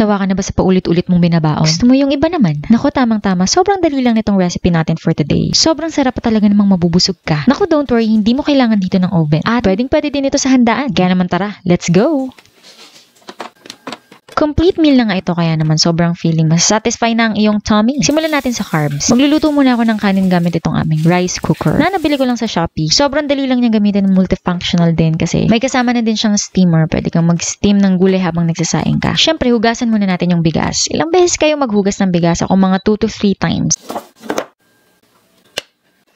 Sawa ka na ba sa paulit-ulit mong binabaon? Gusto mo yung iba naman? Naku, tamang-tama. Sobrang dali lang nitong recipe natin for today. Sobrang sarap pa talaga namang mabubusog ka. Naku, don't worry, hindi mo kailangan dito ng oven. At pwedeng-pwede din ito sa handaan. Kaya naman tara, let's go! Complete meal na nga ito kaya naman sobrang feeling masasatisfy na ang iyong tummy. Simulan natin sa carbs. Magluluto muna ako ng kanin gamit itong aming rice cooker na nabili ko lang sa Shopee. Sobrang dali lang niya gamitin, multifunctional din kasi may kasama na din siyang steamer. Pwede kang mag-steam ng gulay habang nagsasaing ka. Siyempre, hugasan muna natin yung bigas. Ilang beses kayo maghugas ng bigas? Ako mga 2 to 3 times.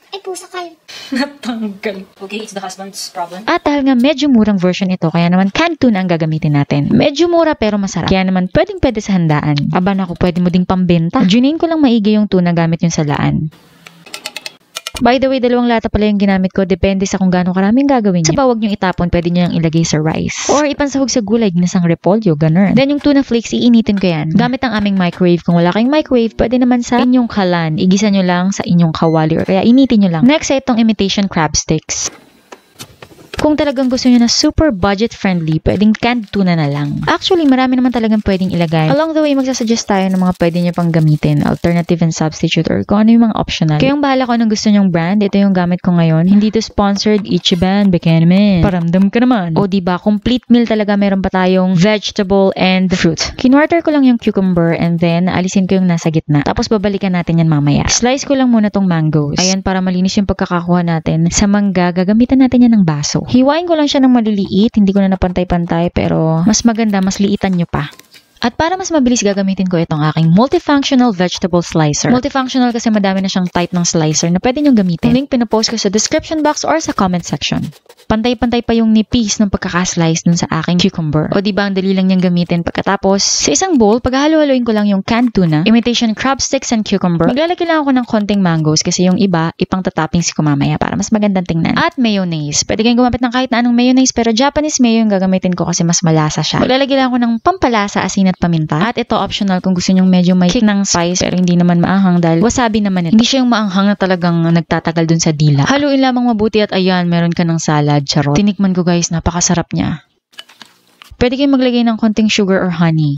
Ay, pusa kayo. Natanggal. Okay, it's the husband's problem. At dahil nga medyo murang version ito, kaya naman canned tuna ang gagamitin natin. Medyo mura pero masarap. Kaya naman pwedeng-pwede sa handaan. Aba naku, pwede mo ding pambenta. Junain ko lang maigi yung tuna gamit yung salaan. By the way, 2 lata pala yung ginamit ko. Depende sa kung gaano karaming gagawin niyo. Sa bawag nyo itapon, pwede nyo yung ilagay sa rice. Or ipansahog sa gulay, ginasang repolyo, ganun. Then yung tuna flakes, iinitin ko yan. Gamit ang aming microwave. Kung wala kayong microwave, pwede naman sa inyong kalan. Igisa nyo lang sa inyong kawali or kaya initin nyo lang. Next ay itong imitation crab sticks. Kung talagang gusto nyo na super budget-friendly, pwedeng canned tuna na lang. Actually, marami naman talagang pwedeng ilagay. Along the way, magsasuggest tayo ng mga pwede nyo pang gamitin, alternative and substitute, or kung ano yung mga optional. Kayong bahala kung anong gusto nyong brand. Ito yung gamit ko ngayon. Hindi to sponsored, Ichiban, Bekenemen. Paramdam ka naman. O diba, complete meal talaga. Meron pa tayong vegetable and fruit. Kinwarter ko lang yung cucumber and then alisin ko yung nasa gitna. Tapos babalikan natin yan mamaya. Slice ko lang muna tong mangoes. Ayan, para malinis yung pagkakakuha natin. Sa mangga, gagamitan natin yan ng baso. Hiwain ko lang siya ng maliliit, hindi ko na napantay-pantay, pero mas maganda, mas liitan nyo pa. At para mas mabilis gagamitin ko itong aking multifunctional vegetable slicer. Multifunctional kasi madami na siyang type ng slicer na pwede nyo gamitin. Link pinapost ko sa description box or sa comment section. Pantay-pantay pa yung nipis ng pagkakaslice dun sa aking cucumber. O diba ang dali lang niyang gamitin. Pagkatapos, sa isang bowl, paghalo-haloin ko lang yung canned tuna, imitation crab sticks and cucumber. Maglalagay lang ako ng konting mangoes kasi yung iba, ipang tatoppings ko mamaya para mas magandang tingnan. At mayonnaise. Pwede kayong gumamit ng kahit na anong mayonnaise pero Japanese mayo yung gagamitin ko kasi mas malasa siya. Maglalagay lang ako ng pampalasa, asin at paminta. At ito optional kung gusto nyong medyo may kick ng spice pero hindi naman maanghang dahil wasabi naman ito. Hindi siya yung maanghang na talagang nagtatagal dun sa dila. Haluin lamang mabuti at ayan, meron ka ng salad. Charot. Tinikman ko guys, napakasarap niya. Pwede kayong maglagay ng konting sugar or honey.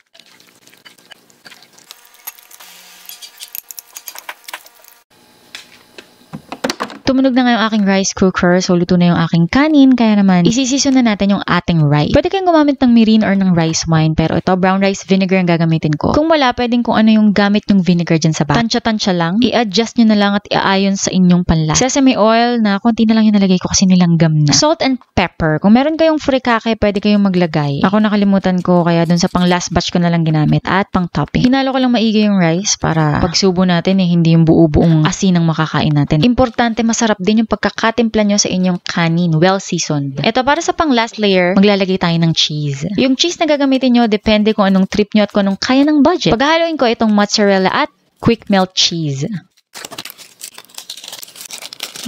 Tumunog na nga yung aking rice cooker, so luto na yung aking kanin, kaya naman isisiso na natin yung ating rice. Pwede kayong gumamit ng mirin or ng rice wine, pero ito brown rice vinegar ang gagamitin ko. Kung wala, pwedeng kung ano yung gamit yung vinegar dyan sa bag. Tansya-tansya lang, i-adjust nyo na lang at i-ayon sa inyong panlasa. Sesame oil na konti na lang yung nalagay ko kasi nilanggam na. Salt and pepper. Kung meron kayong furikake, pwede kayong maglagay. Ako nakalimutan ko, kaya dun sa pang last batch ko na lang ginamit at pang topping. Hinalo ko lang maigi yung rice para pagsubo natin hindi yung buo-buong asin ang makakain natin. Importante, masarap din yung pagkakatimpla nyo sa inyong kanin, well seasoned. Ito para sa pang last layer, maglalagay tayo ng cheese. Yung cheese na gagamitin nyo, depende kung anong trip nyo at kung anong kaya ng budget. Paghahaloin ko itong mozzarella at quick melt cheese.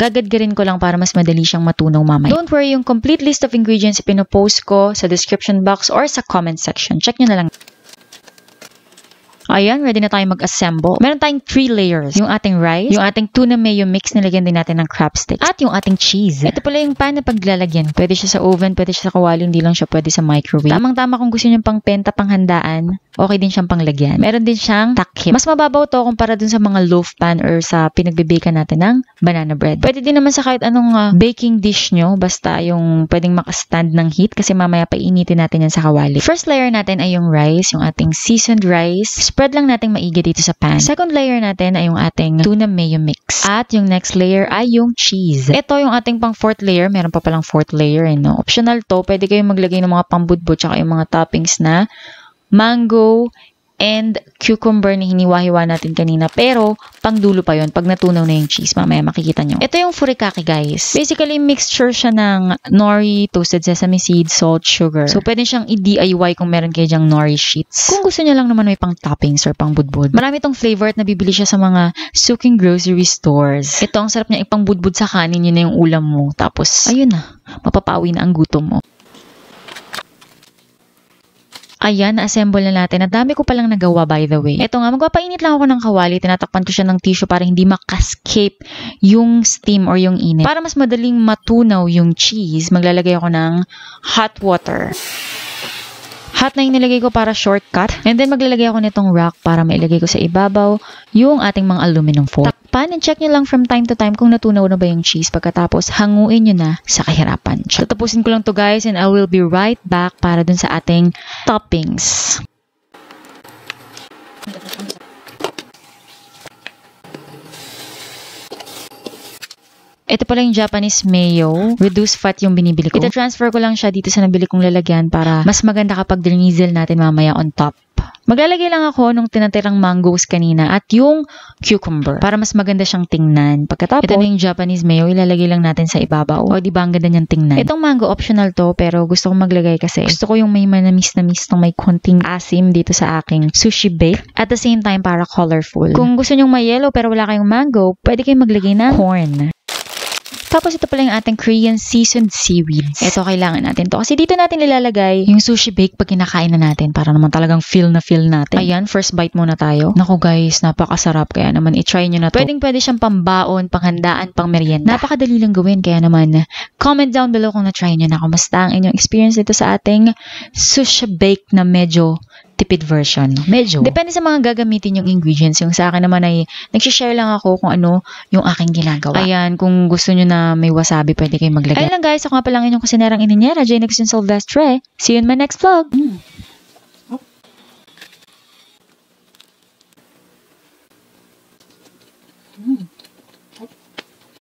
Gagadgarin ko lang para mas madali siyang matunaw mamaya. Don't worry, yung complete list of ingredients pinopost ko sa description box or sa comment section. Check nyo na lang. Ayan, ready na tayo mag-assemble. Meron tayong 3 layers. Yung ating rice, yung ating tuna mayo mix, nilagyan din natin ng crab stick, at yung ating cheese. Ito pala yung pan na paglalagyan. Pwede siya sa oven, pwede siya sa kawali, hindi lang siya pwede sa microwave. Tamang-tama kung gusto niyo pang penta, pang handaan, okay din siyang panglagyan. Meron din siyang takip. Mas mababaw to kumpara dun sa mga loaf pan or sa pinagbe-bakean natin ng banana bread. Pwede din naman sa kahit anong baking dish nyo, basta yung pwedeng makastand ng heat kasi mamaya painitin natin yan sa kawali. First layer natin ay yung rice, yung ating seasoned rice. Spread lang natin maigi dito sa pan. Second layer natin ay yung ating tuna mayo mix. At yung next layer ay yung cheese. Ito yung ating pang fourth layer. Meron pa palang fourth layer. No? Optional to. Pwede kayong maglagay ng mga pambudbud tsaka yung mga toppings na mango and cucumber na hiniwa-hiwa natin kanina. Pero, pang dulo pa yon pag natunaw na yung cheese. Mamaya makikita nyo. Ito yung furikake, guys. Basically, mixture siya ng nori, toasted sesame seeds, salt, sugar. So, pwede siyang i-DIY kung meron kayo dyang nori sheets. Kung gusto nyo lang naman may pang toppings or pang budbud. Marami itong flavor at nabibili siya sa mga suking grocery stores. Ito, ang sarap niya ipang budbud sa kanin. Yun na yung ulam mo. Tapos, ayun na. Mapapawi na ang gutom mo. Ayan, na-assemble na natin. At dami ko palang nagawa, by the way. Ito nga, magpapainit lang ako ng kawali. Tinatakpan ko siya ng tissue para hindi makascape yung steam or yung init. Para mas madaling matunaw yung cheese, maglalagay ako ng hot water. Hot na yung nilagay ko para shortcut. And then maglalagay ako nitong rack para mailagay ko sa ibabaw yung ating mga aluminum foil. Takpan and check nyo lang from time to time kung natunaw na ba yung cheese. Pagkatapos, hanguin nyo na sa kahirapan. Tatapusin ko lang to guys and I will be right back para dun sa ating toppings. Ito pala yung Japanese mayo. Reduced fat yung binibili ko. Ita-transfer ko lang siya dito sa nabili kong lalagyan para mas maganda kapag drizzle natin mamaya on top. Maglalagay lang ako nung tinatirang mangoes kanina at yung cucumber para mas maganda siyang tingnan. Pagkatapos, ito na yung Japanese mayo, ilalagay lang natin sa ibabaw. O diba ang ganda niyang tingnan. Itong mango optional to pero gusto kong maglagay kasi gusto ko yung may manamis-namis ng may konting asim dito sa aking sushi bake. At the same time para colorful. Kung gusto nyong may yellow pero wala kayong mango, pwede kayong maglagay ng corn. Tapos ito pala yung ating Korean seasoned seaweeds. Ito kailangan natin to kasi dito natin ilalagay yung sushi bake pag kinakain na natin para naman talagang feel natin. Ayan, first bite muna tayo. Naku guys, napakasarap kaya naman i-try nyo na to. Pwede siyang pambaon, panghandaan, pang merienda. Napakadali lang gawin kaya naman comment down below kung na-try nyo na. Kamusta ang inyong experience dito sa ating sushi bake na medyo tipid version. Medyo. Depende sa mga gagamitin yung ingredients. Yung sa akin naman ay nagsishare lang ako kung ano yung aking ginagawa. Ayan, kung gusto nyo na may wasabi, pwede kayong maglagay. Ayun lang guys, ako nga palang inyong kusinerang ininyera, Jay Nexon Silvestre. See you in my next vlog.